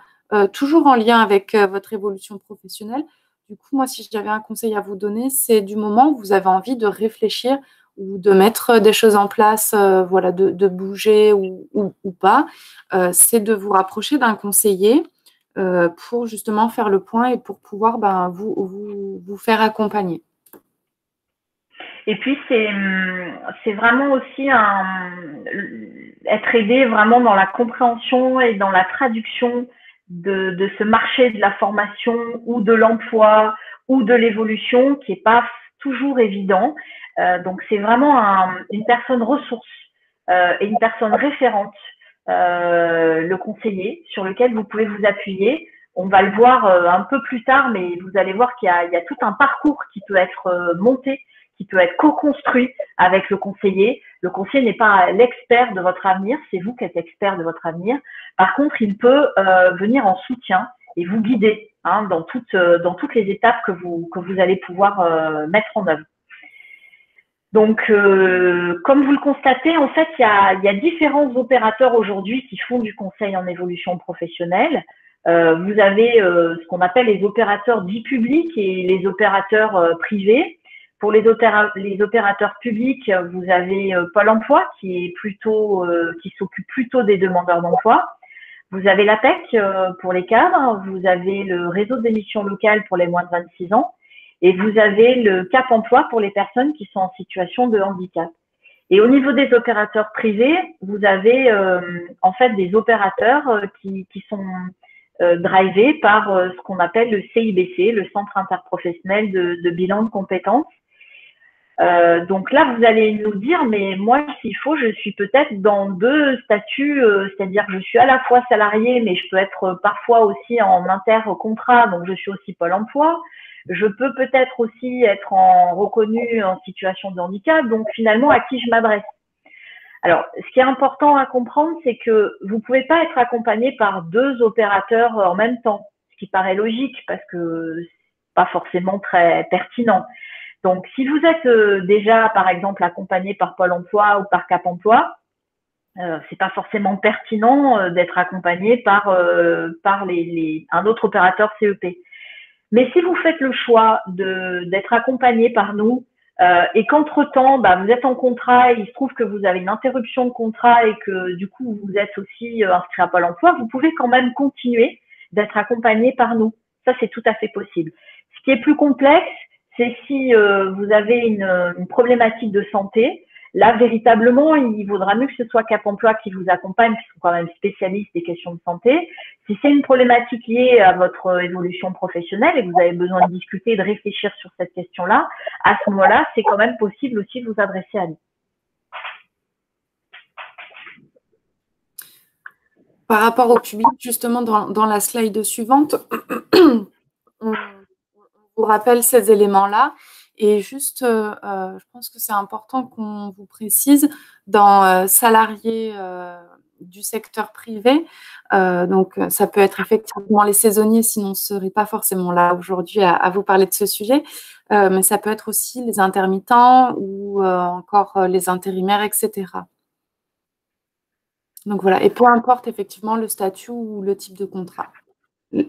toujours en lien avec votre évolution professionnelle. Du coup, moi, si j'avais un conseil à vous donner, c'est du moment où vous avez envie de réfléchir ou de mettre des choses en place, voilà, de bouger ou pas, c'est de vous rapprocher d'un conseiller pour justement faire le point et pour pouvoir vous faire accompagner. Et puis, c'est vraiment aussi être aidé vraiment dans la compréhension et dans la traduction de ce marché de la formation ou de l'emploi ou de l'évolution qui n'est pas toujours évident. Donc, c'est vraiment une personne ressource et une personne référente, le conseiller, sur lequel vous pouvez vous appuyer. On va le voir un peu plus tard, mais vous allez voir qu'il y a tout un parcours qui peut être monté, qui peut être co-construit avec le conseiller. Le conseiller n'est pas l'expert de votre avenir, c'est vous qui êtes expert de votre avenir. Par contre, il peut venir en soutien et vous guider dans toutes les étapes que vous allez pouvoir mettre en œuvre. Donc, comme vous le constatez, en fait, il y a différents opérateurs aujourd'hui qui font du conseil en évolution professionnelle. Vous avez ce qu'on appelle les opérateurs dits publics et les opérateurs privés. Pour les opérateurs publics, vous avez Pôle emploi qui s'occupe plutôt des demandeurs d'emploi. Vous avez l'APEC pour les cadres, vous avez le réseau des missions locales pour les moins de 26 ans et vous avez le Cap emploi pour les personnes qui sont en situation de handicap. Et au niveau des opérateurs privés, vous avez en fait des opérateurs qui sont drivés par ce qu'on appelle le CIBC, le Centre interprofessionnel de bilan de compétences. Donc là, vous allez nous dire, mais moi, s'il faut, je suis peut-être dans deux statuts, c'est-à-dire que je suis à la fois salarié, mais je peux être parfois aussi en intercontrat, donc je suis aussi Pôle emploi. Je peux peut-être aussi être reconnu en situation de handicap, donc finalement, à qui je m'adresse? Alors, ce qui est important à comprendre, c'est que vous ne pouvez pas être accompagné par deux opérateurs en même temps, ce qui paraît logique parce que c'est pas forcément très pertinent. Donc, si vous êtes déjà, par exemple, accompagné par Pôle emploi ou par Cap emploi, c'est pas forcément pertinent d'être accompagné par un autre opérateur CEP. Mais si vous faites le choix d'être accompagné par nous et qu'entre-temps, vous êtes en contrat et il se trouve que vous avez une interruption de contrat et que du coup, vous êtes aussi inscrit à Pôle emploi, vous pouvez quand même continuer d'être accompagné par nous. Ça, c'est tout à fait possible. Ce qui est plus complexe, c'est si vous avez une problématique de santé. Là, véritablement, il vaudra mieux que ce soit Cap emploi qui vous accompagne, puisqu'ils sont quand même spécialistes des questions de santé. Si c'est une problématique liée à votre évolution professionnelle et que vous avez besoin de discuter, de réfléchir sur cette question-là, à ce moment-là, c'est quand même possible aussi de vous adresser à nous. Par rapport au public, justement, dans la slide suivante, on vous rappelle ces éléments-là. Et juste, je pense que c'est important qu'on vous précise, dans salariés du secteur privé, donc ça peut être effectivement les saisonniers, sinon on ne serait pas forcément là aujourd'hui à vous parler de ce sujet, mais ça peut être aussi les intermittents ou encore les intérimaires, etc. Donc voilà, et peu importe effectivement le statut ou le type de contrat.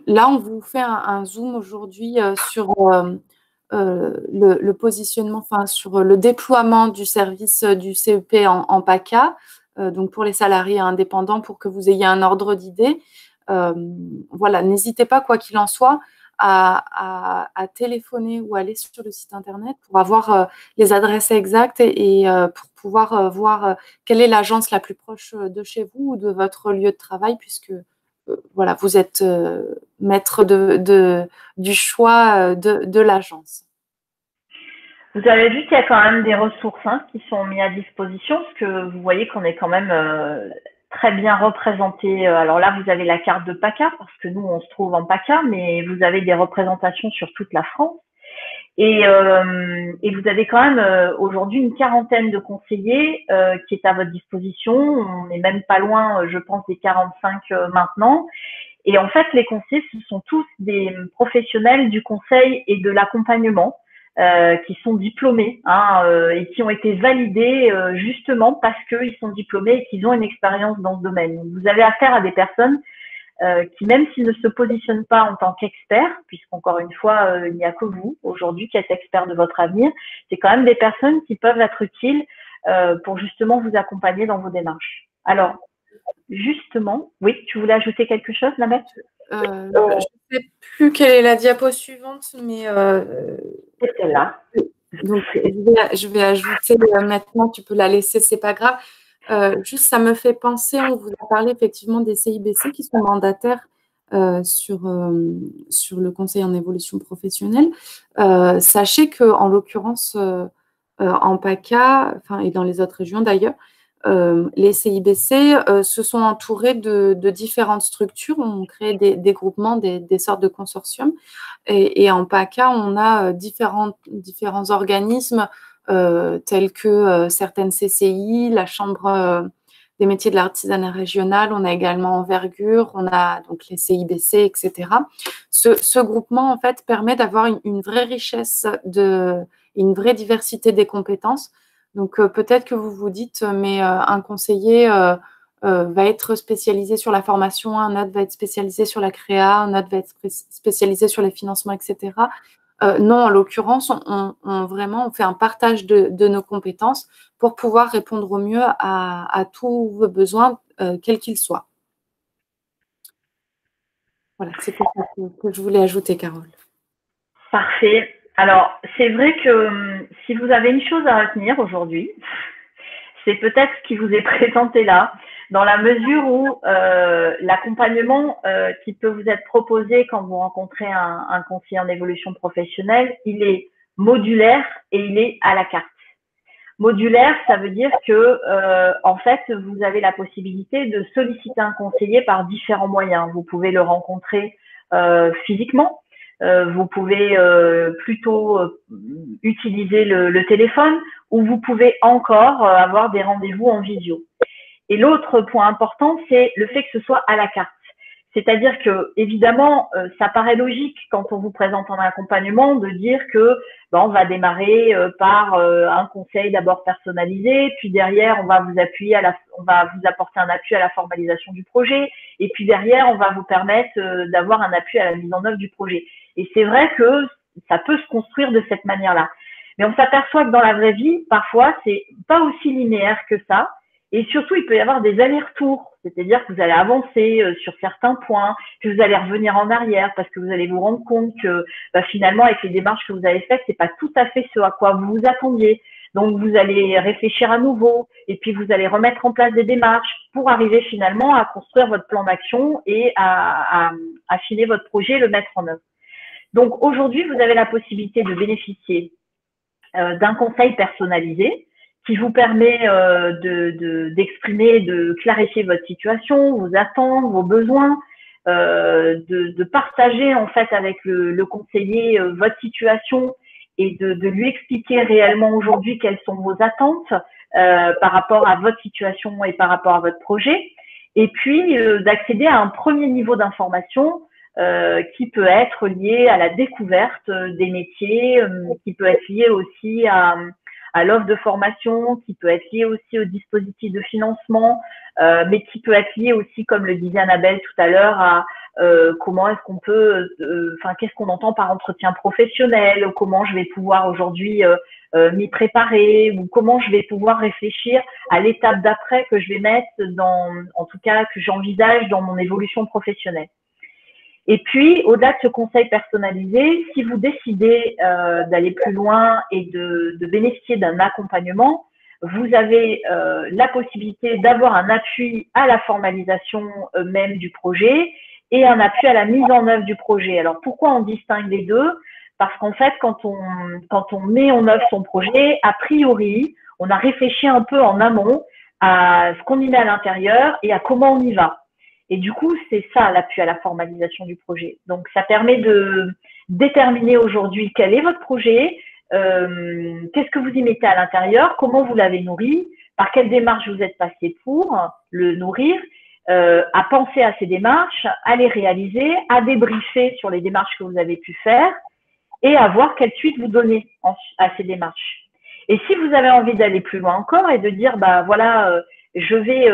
Là, on vous fait un zoom aujourd'hui sur le positionnement, enfin sur le déploiement du service du CEP en PACA, donc pour les salariés indépendants, pour que vous ayez un ordre d'idée. Voilà, n'hésitez pas, quoi qu'il en soit, à téléphoner ou aller sur le site internet pour avoir les adresses exactes et pour pouvoir voir quelle est l'agence la plus proche de chez vous ou de votre lieu de travail, puisque voilà, vous êtes maître du choix de l'agence. Vous avez vu qu'il y a quand même des ressources qui sont mises à disposition, parce que vous voyez qu'on est quand même très bien représenté. Alors là, vous avez la carte de PACA, parce que nous, on se trouve en PACA, mais vous avez des représentations sur toute la France. Et vous avez quand même aujourd'hui une quarantaine de conseillers qui est à votre disposition. On n'est même pas loin, je pense, des 45 maintenant. Et en fait, les conseillers, ce sont tous des professionnels du conseil et de l'accompagnement qui sont diplômés et qui ont été validés justement parce qu'ils sont diplômés et qu'ils ont une expérience dans ce domaine. Donc, vous avez affaire à des personnes qui, même s'ils ne se positionnent pas en tant qu'experts, puisqu'encore une fois, il n'y a que vous aujourd'hui qui êtes expert de votre avenir, c'est quand même des personnes qui peuvent être utiles pour justement vous accompagner dans vos démarches. Alors, justement, oui, tu voulais ajouter quelque chose, Lamette? Je ne sais plus quelle est la diapo suivante, mais c'est celle-là. Donc, je vais ajouter maintenant, tu peux la laisser, c'est pas grave. Juste, ça me fait penser, on vous a parlé effectivement des CIBC qui sont mandataires sur le conseil en évolution professionnelle. Sachez qu'en l'occurrence, en PACA, et dans les autres régions d'ailleurs, les CIBC se sont entourés de différentes structures, ont créé des groupements, des sortes de consortiums. Et en PACA, on a différents organismes tels que certaines CCI, la Chambre des métiers de l'artisanat régional, on a également Envergure, on a donc les CIBC, etc. Ce groupement, en fait, permet d'avoir une vraie richesse, une vraie diversité des compétences. Donc, peut-être que vous vous dites, mais un conseiller va être spécialisé sur la formation, un autre va être spécialisé sur la créa, un autre va être spécialisé sur les financements, etc. Non, en l'occurrence, on fait un partage de nos compétences pour pouvoir répondre au mieux à tous vos besoins, quels qu'ils soient. Voilà, c'est pour ça que je voulais ajouter, Carole. Parfait. Alors, c'est vrai que si vous avez une chose à retenir aujourd'hui, c'est peut-être ce qui vous est présenté là, dans la mesure où l'accompagnement qui peut vous être proposé quand vous rencontrez un conseiller en évolution professionnelle, il est modulaire et il est à la carte. Modulaire, ça veut dire que en fait, vous avez la possibilité de solliciter un conseiller par différents moyens. Vous pouvez le rencontrer physiquement. Vous pouvez plutôt utiliser le téléphone ou vous pouvez encore avoir des rendez-vous en visio. Et l'autre point important, c'est le fait que ce soit à la carte. C'est-à-dire que, évidemment, ça paraît logique quand on vous présente un accompagnement de dire que on va démarrer par un conseil d'abord personnalisé, puis derrière on va vous apporter un appui à la formalisation du projet, et puis derrière on va vous permettre d'avoir un appui à la mise en œuvre du projet. Et c'est vrai que ça peut se construire de cette manière-là. Mais on s'aperçoit que dans la vraie vie, parfois, c'est pas aussi linéaire que ça. Et surtout, il peut y avoir des allers-retours. C'est-à-dire que vous allez avancer sur certains points, puis vous allez revenir en arrière parce que vous allez vous rendre compte que finalement, avec les démarches que vous avez faites, c'est pas tout à fait ce à quoi vous vous attendiez. Donc, vous allez réfléchir à nouveau et puis vous allez remettre en place des démarches pour arriver finalement à construire votre plan d'action et à affiner votre projet et le mettre en œuvre. Donc, aujourd'hui, vous avez la possibilité de bénéficier d'un conseil personnalisé qui vous permet d'exprimer, de clarifier votre situation, vos attentes, vos besoins, de partager en fait avec le conseiller votre situation et de lui expliquer réellement aujourd'hui quelles sont vos attentes par rapport à votre situation et par rapport à votre projet, et puis d'accéder à un premier niveau d'information qui peut être lié à la découverte des métiers, qui peut être lié aussi à l'offre de formation, qui peut être lié aussi au dispositif de financement, mais qui peut être lié aussi, comme le disait Annabelle tout à l'heure, à comment est-ce qu'on peut, qu'est-ce qu'on entend par entretien professionnel, comment je vais pouvoir aujourd'hui m'y préparer, ou comment je vais pouvoir réfléchir à l'étape d'après que je vais mettre en tout cas, que j'envisage dans mon évolution professionnelle. Et puis, au-delà de ce conseil personnalisé, si vous décidez d'aller plus loin et de bénéficier d'un accompagnement, vous avez la possibilité d'avoir un appui à la formalisation même du projet et un appui à la mise en œuvre du projet. Alors, pourquoi on distingue les deux? Parce qu'en fait, quand on met en œuvre son projet, a priori, on a réfléchi un peu en amont à ce qu'on y met à l'intérieur et à comment on y va. Et du coup, c'est ça l'appui à la formalisation du projet. Donc, ça permet de déterminer aujourd'hui quel est votre projet, qu'est-ce que vous y mettez à l'intérieur, comment vous l'avez nourri, par quelle démarche vous êtes passé pour le nourrir, à penser à ces démarches, à les réaliser, à débriefer sur les démarches que vous avez pu faire et à voir quelle suite vous donnez à ces démarches. Et si vous avez envie d'aller plus loin encore et de dire, bah voilà, je vais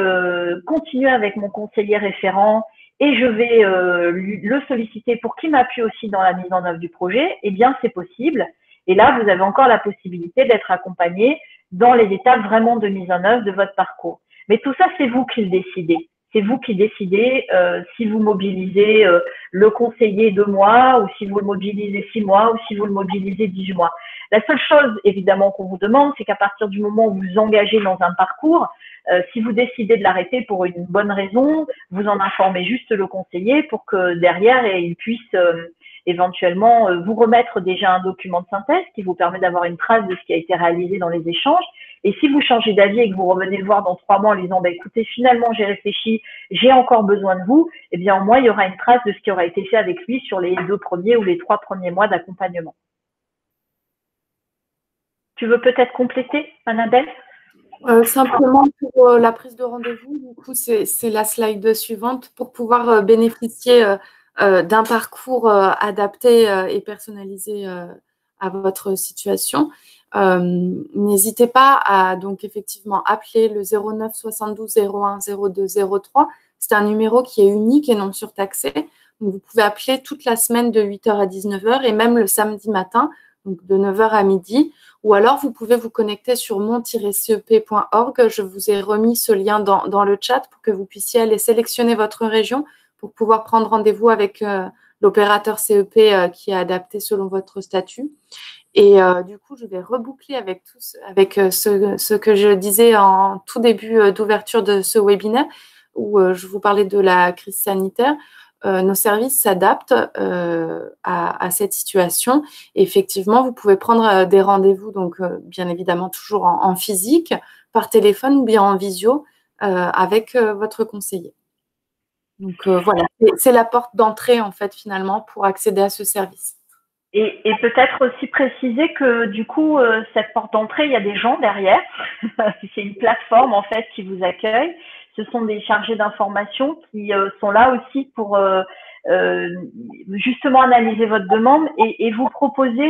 continuer avec mon conseiller référent et je vais le solliciter pour qu'il m'appuie aussi dans la mise en œuvre du projet, eh bien, c'est possible. Et là, vous avez encore la possibilité d'être accompagné dans les étapes vraiment de mise en œuvre de votre parcours. Mais tout ça, c'est vous qui le décidez. C'est vous qui décidez si vous mobilisez le conseiller 2 mois ou si vous le mobilisez 6 mois ou si vous le mobilisez 18 mois. La seule chose, évidemment, qu'on vous demande, c'est qu'à partir du moment où vous vous engagez dans un parcours, si vous décidez de l'arrêter pour une bonne raison, vous en informez juste le conseiller pour que derrière, il puisse éventuellement vous remettre déjà un document de synthèse qui vous permet d'avoir une trace de ce qui a été réalisé dans les échanges. Et si vous changez d'avis et que vous revenez le voir dans 3 mois en lui disant, bah, écoutez, finalement, j'ai réfléchi, j'ai encore besoin de vous, eh bien, au moins, il y aura une trace de ce qui aura été fait avec lui sur les 2 premiers ou les 3 premiers mois d'accompagnement. Tu veux peut-être compléter, Annabelle? Simplement pour la prise de rendez-vous, du coup, c'est la slide suivante pour pouvoir bénéficier d'un parcours adapté et personnalisé à votre situation. N'hésitez pas à donc effectivement appeler le 09 72 01 02 03. C'est un numéro qui est unique et non surtaxé. Donc, vous pouvez appeler toute la semaine de 8h à 19h et même le samedi matin, donc de 9h à midi. Ou alors, vous pouvez vous connecter sur mon-cep.org. Je vous ai remis ce lien dans le chat pour que vous puissiez aller sélectionner votre région pour pouvoir prendre rendez-vous avec l'opérateur CEP qui est adapté selon votre statut. Et du coup, je vais reboucler avec ce que je disais en tout début d'ouverture de ce webinaire où je vous parlais de la crise sanitaire. Nos services s'adaptent à cette situation. Et effectivement, vous pouvez prendre des rendez-vous, donc bien évidemment toujours en physique, par téléphone ou bien en visio avec votre conseiller. Donc voilà, c'est la porte d'entrée en fait finalement pour accéder à ce service. Et peut-être aussi préciser que du coup, cette porte d'entrée, il y a des gens derrière. C'est une plateforme en fait qui vous accueille. Ce sont des chargés d'information qui sont là aussi pour justement analyser votre demande et vous proposer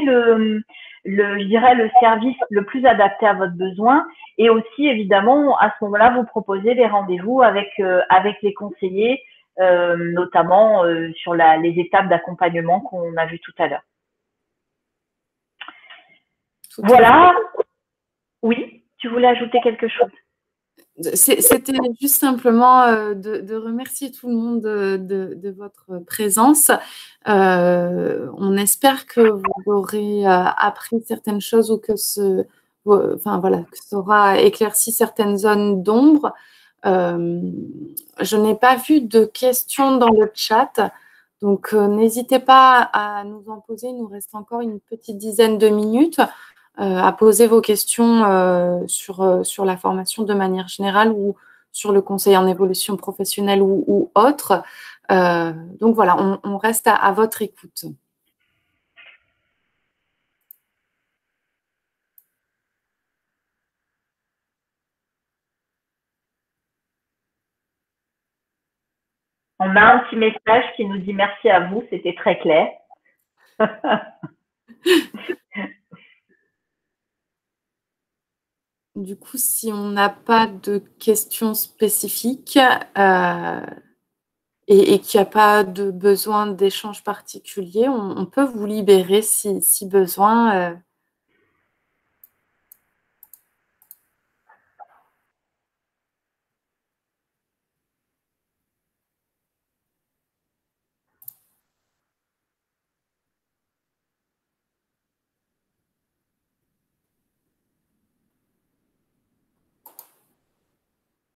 je dirais, le service le plus adapté à votre besoin. Et aussi, évidemment, à ce moment-là, vous proposez des rendez-vous avec les conseillers, notamment sur les étapes d'accompagnement qu'on a vues tout à l'heure. Voilà. Oui, tu voulais ajouter quelque chose? C'était juste simplement de remercier tout le monde de votre présence. On espère que vous aurez appris certaines choses ou que ça aura éclairci certaines zones d'ombre. Je n'ai pas vu de questions dans le chat, donc n'hésitez pas à nous en poser. Il nous reste encore une petite dizaine de minutes. À poser vos questions sur la formation de manière générale ou sur le conseil en évolution professionnelle ou autre. Donc voilà, on reste à votre écoute. On a un petit message qui nous dit merci à vous, c'était très clair. Du coup, si on n'a pas de questions spécifiques et qu'il n'y a pas de besoin d'échange particulier, on peut vous libérer si besoin.